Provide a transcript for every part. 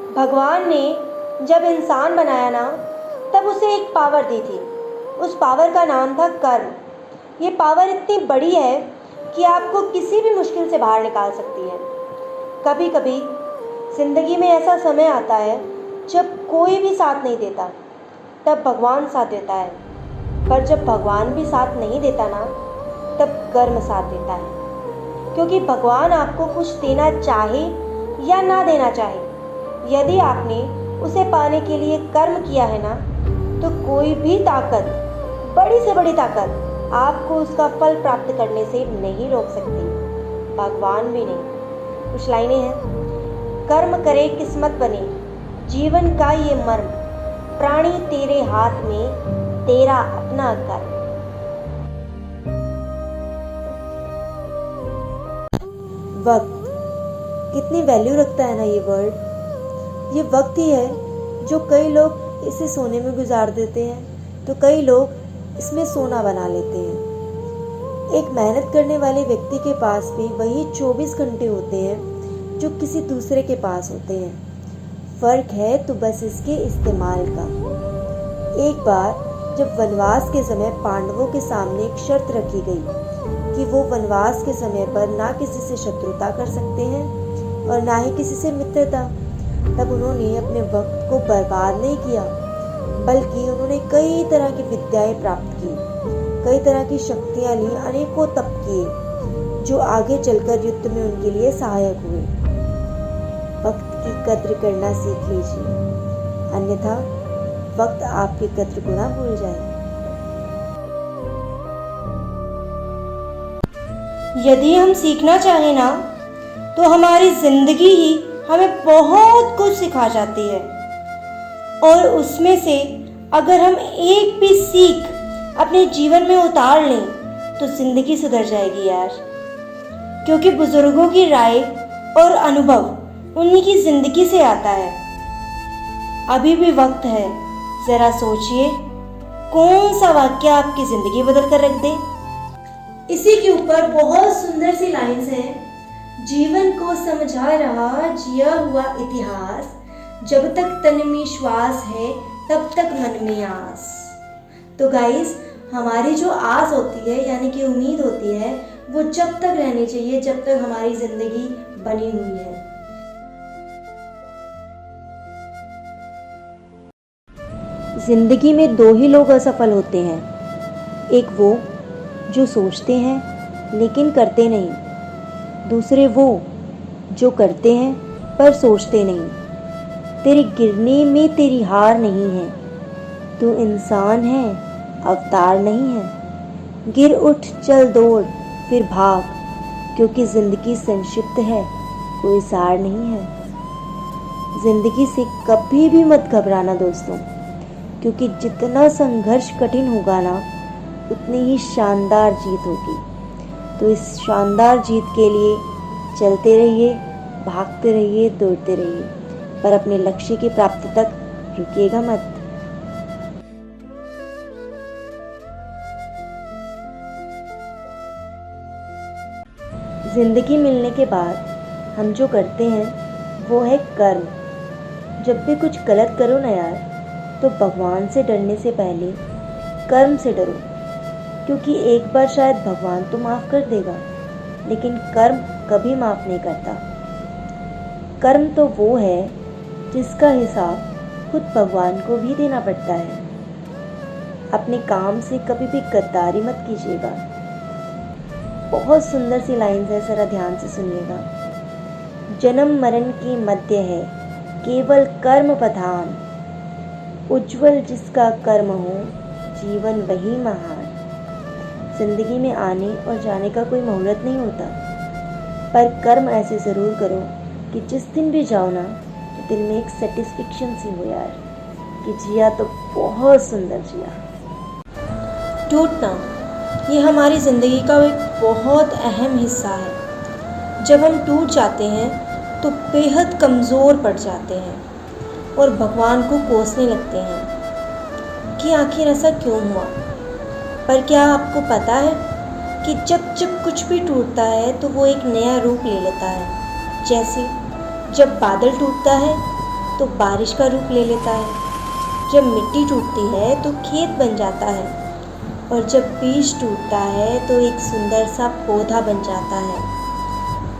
भगवान ने जब इंसान बनाया ना, तब उसे एक पावर दी थी। उस पावर का नाम था कर्म। ये पावर इतनी बड़ी है कि आपको किसी भी मुश्किल से बाहर निकाल सकती है। कभी कभी ज़िंदगी में ऐसा समय आता है जब कोई भी साथ नहीं देता, तब भगवान साथ देता है। पर जब भगवान भी साथ नहीं देता ना, तब कर्म साथ देता है। क्योंकि भगवान आपको कुछ देना चाहे या ना देना चाहे, यदि आपने उसे पाने के लिए कर्म किया है ना, तो कोई भी ताकत, बड़ी से बड़ी ताकत आपको उसका फल प्राप्त करने से नहीं रोक सकती, भगवान भी नहीं। कुछ लाइनें हैं। कर्म करे किस्मत बने, जीवन का ये मर्म, प्राणी तेरे हाथ में, तेरा अपना कर्म। वक्त कितनी वैल्यू रखता है ना ये वर्ड। ये वक्त ही है जो कई लोग इसे सोने में गुजार देते हैं, तो कई लोग इसमें सोना बना लेते हैं। एक मेहनत करने वाले व्यक्ति के पास भी वही 24 घंटे होते हैं जो किसी दूसरे के पास होते हैं। फ़र्क है तो बस इसके इस्तेमाल का। एक बार जब वनवास के समय पांडवों के सामने एक शर्त रखी गई कि वो वनवास के समय पर ना किसी से शत्रुता कर सकते हैं और ना ही किसी से मित्रता, तब उन्होंने अपने वक्त को बर्बाद नहीं किया, बल्कि उन्होंने कई तरह की विद्याएं प्राप्त की, कई तरह की शक्तियां ली, अनेकों तप किए जो आगे चलकर युद्ध में उनके लिए सहायक हुए। वक्त की कद्र करना सीख लीजिए, अन्यथा वक्त आपकी कद्र को ना भूल जाए। यदि हम सीखना चाहें ना, तो हमारी जिंदगी ही हमें बहुत कुछ सिखा जाती है, और उसमें से अगर हम एक भी सीख अपने जीवन में उतार लें तो जिंदगी सुधर जाएगी यार। क्योंकि बुजुर्गों की राय और अनुभव उन्हीं की जिंदगी से आता है। अभी भी वक्त है, जरा सोचिए कौन सा वाक्य आपकी जिंदगी बदल कर रख दे। इसी के ऊपर बहुत सुंदर सी लाइन्स हैं। जीवन को समझा रहा जिया हुआ इतिहास, जब तक तन में श्वास है तब तक मन में आस। तो गाइस, हमारी जो आस होती है यानी कि उम्मीद होती है, वो जब तक रहनी चाहिए जब तक हमारी जिंदगी बनी हुई है। जिंदगी में दो ही लोग असफल होते हैं, एक वो जो सोचते हैं लेकिन करते नहीं, दूसरे वो जो करते हैं पर सोचते नहीं। तेरे गिरने में तेरी हार नहीं है, तू इंसान है, अवतार नहीं है। गिर उठ चल दौड़ फिर भाग, क्योंकि जिंदगी संक्षिप्त है, कोई सार नहीं है। जिंदगी से कभी भी मत घबराना दोस्तों, क्योंकि जितना संघर्ष कठिन होगा ना, उतनी ही शानदार जीत होगी। तो इस शानदार जीत के लिए चलते रहिए, भागते रहिए, दौड़ते रहिए, पर अपने लक्ष्य की प्राप्ति तक रुकिएगा मत। जिंदगी मिलने के बाद हम जो करते हैं वो है कर्म। जब भी कुछ गलत करो ना यार, तो भगवान से डरने से पहले कर्म से डरो, क्योंकि एक बार शायद भगवान तो माफ़ कर देगा, लेकिन कर्म कभी माफ़ नहीं करता। कर्म तो वो है जिसका हिसाब खुद भगवान को भी देना पड़ता है। अपने काम से कभी भी गद्दारी मत कीजिएगा। बहुत सुंदर सी लाइन्स है, जरा ध्यान से सुनिएगा। जन्म मरण के मध्य है केवल कर्म प्रधान, उज्जवल जिसका कर्म हो जीवन वही महान। जिंदगी में आने और जाने का कोई मुहूर्त नहीं होता, पर कर्म ऐसे ज़रूर करो कि जिस दिन भी जाओ ना, तो दिल में एक सेटिस्फेक्शन सी हो यार कि जिया तो बहुत सुंदर जिया। टूटना ये हमारी ज़िंदगी का एक बहुत अहम हिस्सा है। जब हम टूट जाते हैं तो बेहद कमज़ोर पड़ जाते हैं और भगवान को कोसने लगते हैं कि आखिर ऐसा क्यों हुआ। पर क्या आपको पता है कि जब जब कुछ भी टूटता है तो वो एक नया रूप ले लेता है। जैसे जब बादल टूटता है तो बारिश का रूप ले लेता है। जब मिट्टी टूटती है तो खेत बन जाता है, और जब बीज टूटता है तो एक सुंदर सा पौधा बन जाता है।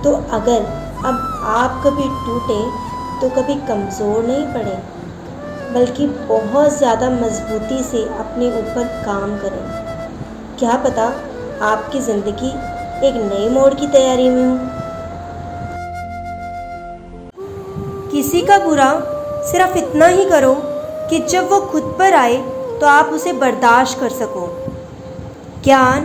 तो अगर अब आप कभी टूटे तो कभी कमज़ोर नहीं पड़े, बल्कि बहुत ज़्यादा मजबूती से अपने ऊपर काम करें। क्या पता आपकी ज़िंदगी एक नए मोड़ की तैयारी में हो। किसी का बुरा सिर्फ इतना ही करो कि जब वो खुद पर आए तो आप उसे बर्दाश्त कर सको। ज्ञान,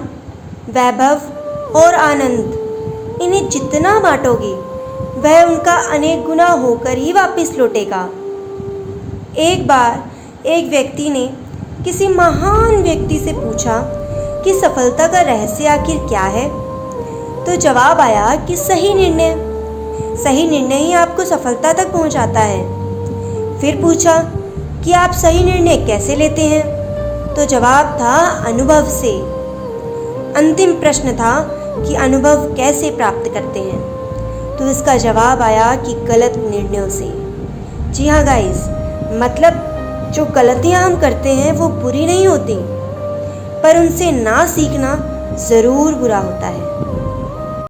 वैभव और आनंद, इन्हें जितना बांटोगे वह उनका अनेक गुना होकर ही वापस लौटेगा। एक बार एक व्यक्ति ने किसी महान व्यक्ति से पूछा कि सफलता का रहस्य आखिर क्या है। तो जवाब आया कि सही निर्णय ही आपको सफलता तक पहुंचाता है। फिर पूछा कि आप सही निर्णय कैसे लेते हैं। तो जवाब था अनुभव से। अंतिम प्रश्न था कि अनुभव कैसे प्राप्त करते हैं। तो इसका जवाब आया कि गलत निर्णयों से। जी हाँ गाइस, मतलब जो गलतियाँ हम करते हैं वो बुरी नहीं होती, पर उनसे ना सीखना ज़रूर बुरा होता है।